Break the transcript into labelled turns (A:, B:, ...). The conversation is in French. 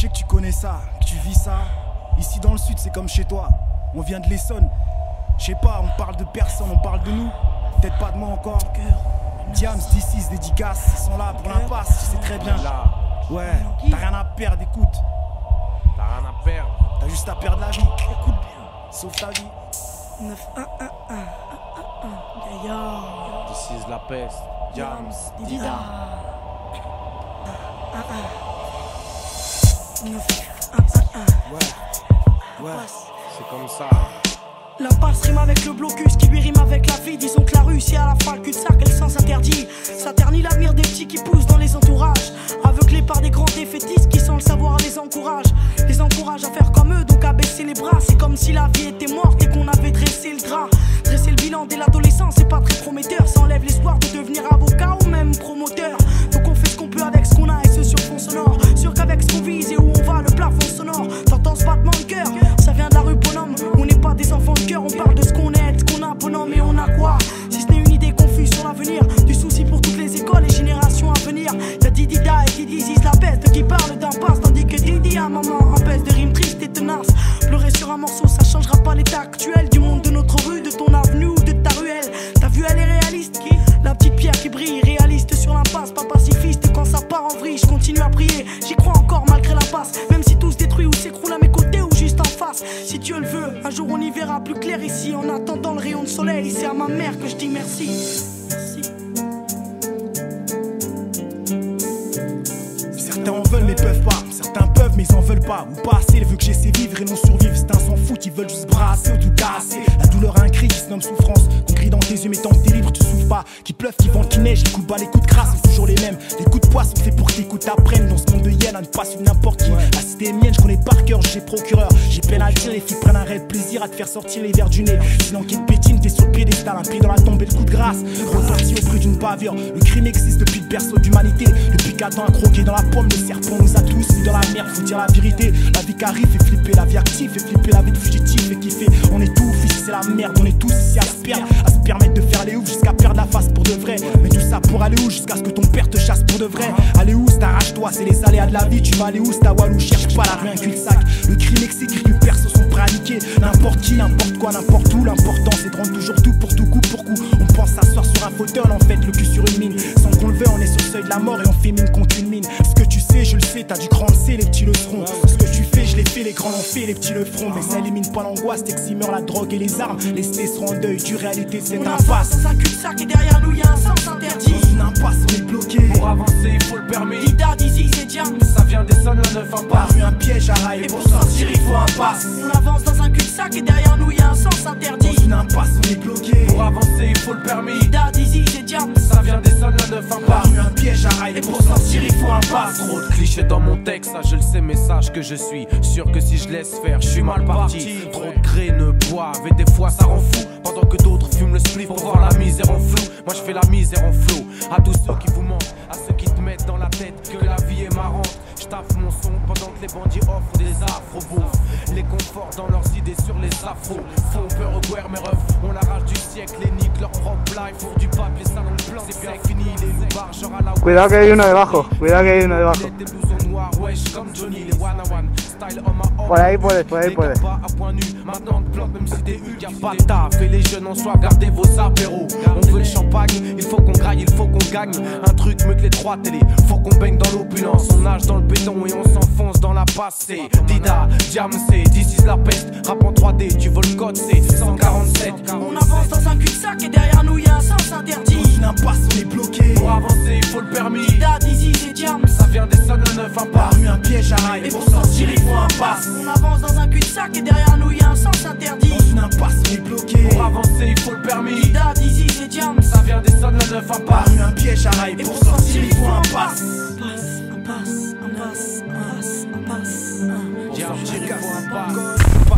A: sais que tu connais ça, que tu vis ça. Ici dans le sud, c'est comme chez toi. On vient de l'Essonne. Je sais pas, on parle de personne, on parle de nous. Peut-être pas de moi encore. Diams, D6, dédicace, ils sont là pour l'impasse, tu sais très bien. Ouais, t'as rien à perdre, écoute.
B: T'as rien à perdre.
A: T'as juste à perdre la vie. Écoute bien, sauve ta vie.
C: 9-1-1-1.
B: This is la peste. Diams, Dida.
C: 9-1-1-1.
A: Ouais.
B: C'est comme ça.
C: L'impasse rime avec le blocus qui lui rime avec la vie. Disons que la rue, si à la fin le cul-de-sac, elle sens interdit. Ça ternit l'avenir des petits qui poussent dans les entourages. Aveuglés par des grands défaitistes qui, sans le savoir, les encouragent. Les encouragent à faire comme eux, donc à baisser les bras. C'est comme si la vie était morte et qu'on avait dressé le drap. Dresser le bilan dès l'adolescence, c'est pas très prometteur. Ça enlève l'espoir de devenir avocat ou même promoteur. Donc on fait ce qu'on peut avec ce qu'on a et ce sur fond sonore. Sûr qu'avec ce qu'on vise et où on va, le plafond sonore. T'entends ce battement de cœur, ça vient de la rue bonhomme. On n'est pas des enfants de cœur, on parle de ce qu'on est, de ce qu'on a, bonhomme. Et on a quoi? Si ce n'est une idée confuse sur l'avenir, du souci pour toutes les écoles et générations à venir. Y'a Didida et Didi Ziz la peste qui parle d'impasse, tandis que Didi à maman en peste de rimes tristes et tenaces. Pleurer sur un morceau, ça changera pas l'état actuel du monde de notre rue, de ton avenue ou de ta ruelle. T'as vu, elle est réaliste, la petite pierre qui brille, réaliste sur l'impasse, pas pacifiste quand ça part en vrille. Je continue à prier, j'y crois encore malgré l'impasse, même si tout se détruit ou s'écroule à mes côtés ou juste en face. Si Dieu le veut, un jour on y verra plus clair ici. En attendant le rayon de soleil, c'est à ma mère que je dis merci.
A: Certains en veulent mais peuvent pas, certains peuvent mais ils en veulent pas. Ou pas assez, ils veulent que j'essaie vivre et non survivre. C'est un s'en fout, ils veulent juste brasser ou tout casser. La douleur a un cri qui se nomme souffrance, qu'on crie dans tes yeux mais tant que t'es libre tu souffres pas. Qui pleuve, qui vente, qui neige, les coups de bas, les coups de crasse sont toujours les mêmes. Les coups de poing sont faits pour que t'écoutes apprennes. Dans ce monde de hyène à ne pas suivre n'importe qui. La cité est mienne, je connais par cœur, j'ai procureur. J'ai peine à le dire, les filles prennent un réel plaisir à te faire sortir les verres du nez. Si l'enquête pétine, t'es sur le piédestal, un pied dans la tombe et le coup de grâce retentit au bruit d'une bavure. Le crime existe depuis le berceau d'humanité. Depuis qu'Adam a croqué dans la pomme, le serpent nous a tous mis dans la merde, faut dire la vérité. La vie qui arrive fait flipper, la vie active fait flipper, la vie de fugitif fait kiffer. On est tout ici, c'est la merde, on est tous ici à se permettre de faire les oufs jusqu'à perdre la face pour de vrai. Mais tout ça pour aller où? Jusqu'à ce que ton père te chasse pour de vrai. Aller où? T'arrache-toi, c'est les aléas de la vie. Tu vas aller où? C'est ta Walou, cherche pas la rue, un cul-de-sac. Le crime exécute, plus perso sont prêts à niquer. N'importe qui, n'importe quoi, n'importe où. L'important c'est de rendre toujours tout pour tout, coup pour coup. On pense s'asseoir sur un fauteuil, en fait le cul sur une mine. Sans qu'on le veuille, on est sur le seuil de la mort et on fait mine contre une mine. Ce que tu sais, je le sais, t'as du grand C, les petits le seront. Ce que tu fais, je l'ai fait, les grands l'ont fait, les petits le feront. Mais ça élimine pas l'angoisse, t'eximeur la drogue et les armes. Les stés seront en deuil, du réalité c'est une impasse.
C: Dans un cul-de-sac et derrière nous y'a un sens interdit.
A: Dans une impasse, on est bloqué.
B: Pour avancer, il faut le permis.
C: Dida, Dizzy, c'est Diams.
B: Ça vient des sons, la 9 impasse.
A: Par un piège à rail, et pour sortir il faut un passe.
C: On avance dans un cul-de-sac et derrière nous y'a un sens interdit.
A: Dans une impasse, on est bloqué.
B: Pour avancer, il faut le permis.
C: Dida, Dizzy, c'est Diams.
B: Ça vient des sons, la 9 impasse.
A: Par un piège à rail, et pour sortir il faut un passe.
B: Trop de clichés dans mon texte, ça je le sais, mais sache que je suis sûr que si je laisse faire, je suis mal parti. Trop de graines boivent et des fois ça rend fou. Pendant que d'autres fument le spliff pour voir la misère en flou. Moi je fais la misère en flou. À tous ceux qui vous mentent, à ceux qui te mettent dans la tête que la vie est marrante. Je taffe mon son pendant que les bandits offrent des afro-bouffes. Les conforts dans leurs idées sur les afros. Font peur aux guerres, mes refs. On l'arrache du siècle, les nique leur propre life. Pour du papier, salon de plan, c'est bien fini. Les loupards, genre à la.
D: Cuidado que hay uno debajo, cuidado que hay uno debajo.
B: Des blousons noirs, wesh, comme Johnny, les one-on-one. Style on my own.
D: Por ahí puedes.
B: Pas à point nu, maintenant on plante même si des hugues. Y'a pas de taf et les jeunes en soi, gardez vos apéros. On veut le champagne, il faut qu'on graille, il faut qu'on gagne. Un truc mieux que les 3 télés, faut qu'on baigne dans l'opulence. On nage dans le béton et on s'enfonce dans la passée. Dida, Diams, this is la peste. Rap en 3D, tu voles le code, c'est 147.
C: On avance dans un cul-de-sac et derrière nous y'a un sens interdit.
A: Dans une impasse, on est bloqué.
B: Pour avancer, il faut le permis.
C: Dida, Dizzy, c'est Diams.
B: Ça vient des sons, la 9 impasse.
A: Par un piège à rail, et pour sortir il faut un passe.
C: On avance dans un cul-de-sac et derrière nous y'a un sens interdit.
A: Dans une impasse, on est bloqué.
B: Pour avancer, il faut le permis.
C: Dida, Dizzy, c'est Diams.
B: Ça vient des sons, la 9
A: Par
B: impasse.
A: un piège à rail, et pour sortir il faut un passe.
C: Un passe.
B: Diams, il faut un passe.